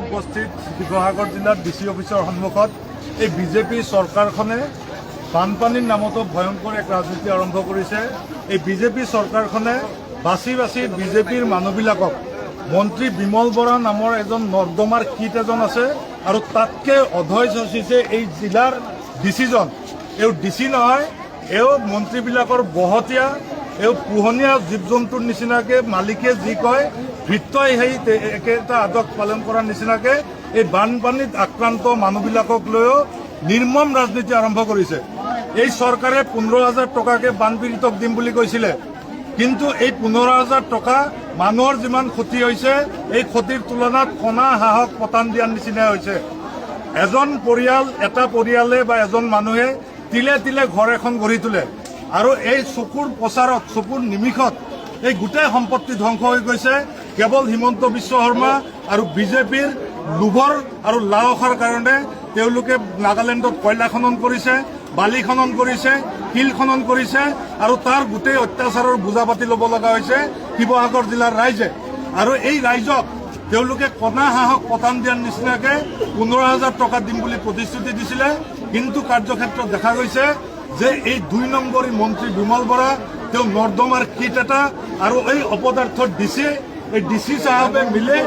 উপস্থিত শিৱসাগৰ জিলাৰ ডিচি অফিচৰ সন্মুখত এই বিজেপি চৰকাৰখনে বানপানীৰ নামতো ভয়ংকৰ এক ৰাজনীতি আৰম্ভ কৰিছে। এই বিজেপি চৰকাৰখনে বাছি বাছি বিজেপিৰ মানুহবিলাকক মন্ত্ৰী বিমল বৰা নামৰ এজন নৰ্দমাৰ কীট এজন আছে আৰু তাতকৈ অধৈৰ্য হৈছে এই জিলাৰ ডিচিজন। এওঁ ডিচি নহয়, এওঁ মন্ত্ৰীবিলাকৰ বহতীয়া, এওঁ পোহনীয়া জীৱ জন্তুৰ নিচিনাকৈ মালিকে যি কয় ভৃত্যই সেই একেটা আদৰ্শ পালন কৰাৰ নিচিনাকৈ এই বানপানীত আক্ৰান্ত মানুহবিলাকক লৈও নিৰ্মম ৰাজনীতি আৰম্ভ কৰিছে। এই চৰকাৰে 15,000 টকাকৈ বানপীড়িতক দিম বুলি কৈছিলে, কিন্তু এই 15,000 টকা মানুহৰ যিমান ক্ষতি হৈছে এই ক্ষতিৰ তুলনাত কণা হাঁহক পতান দিয়াৰ নিচিনাই হৈছে। এজন পৰিয়াল, এটা পৰিয়ালে বা এজন মানুহে তিলে তিলে ঘৰ এখন গঢ়ি তোলে আৰু এই চকুৰ প্ৰচাৰত, চকুৰ নিমিষত এই গোটেই সম্পত্তি ধ্বংস হৈ গৈছে। কেৱল হিমন্ত বিশ্ব শৰ্মা আৰু বিজেপিৰ লোভৰ আৰু লাওখাৰ কাৰণে তেওঁলোকে নাগালেণ্ডত কয়লা খনন কৰিছে, বালি খনন কৰিছে, শিল খনন কৰিছে আৰু তাৰ গোটেই অত্যাচাৰৰ বুজা পাতি ল'ব লগা হৈছে শিৱসাগৰ জিলাৰ ৰাইজে। আৰু এই ৰাইজক তেওঁলোকে কণা হাঁহক পতান দিয়াৰ নিচিনাকৈ 15,000 টকা দিম বুলি প্ৰতিশ্ৰুতি দিছিলে, কিন্তু কাৰ্যক্ষেত্ৰত দেখা গৈছে যে এই 2 নম্বৰী মন্ত্ৰী বিমল বৰা তেওঁ নৰ্দমাৰ কীট এটা আৰু এই অপদাৰ্থৰ ডিচি, এই ডিচি চাহাবে মিলে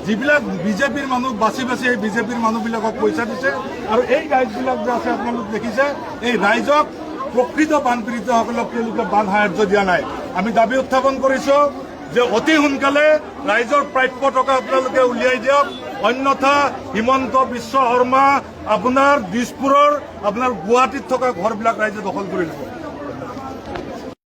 যিবিলাক বিজেপিৰ মানুহ বাছি বাছি এই বিজেপিৰ মানুহবিলাকক পইচা দিছে। আৰু এই ৰাইজবিলাক যে আছে আপোনালোক দেখিছে, এই ৰাইজক প্ৰকৃত বানপীড়িতসকলক তেওঁলোকে বান সাহায্য দিয়া নাই। আমি দাবী উত্থাপন কৰিছোঁ যে অতি সোনকালে ৰাইজৰ প্ৰাপ্য টকা আপোনালোকে উলিয়াই দিয়ক, অন্যথা হিমন্ত বিশ্ব শৰ্মা আপোনাৰ দিছপুৰৰ, আপোনাৰ গুৱাহাটীত থকা ঘৰবিলাক ৰাইজে দখল কৰি ল'ব।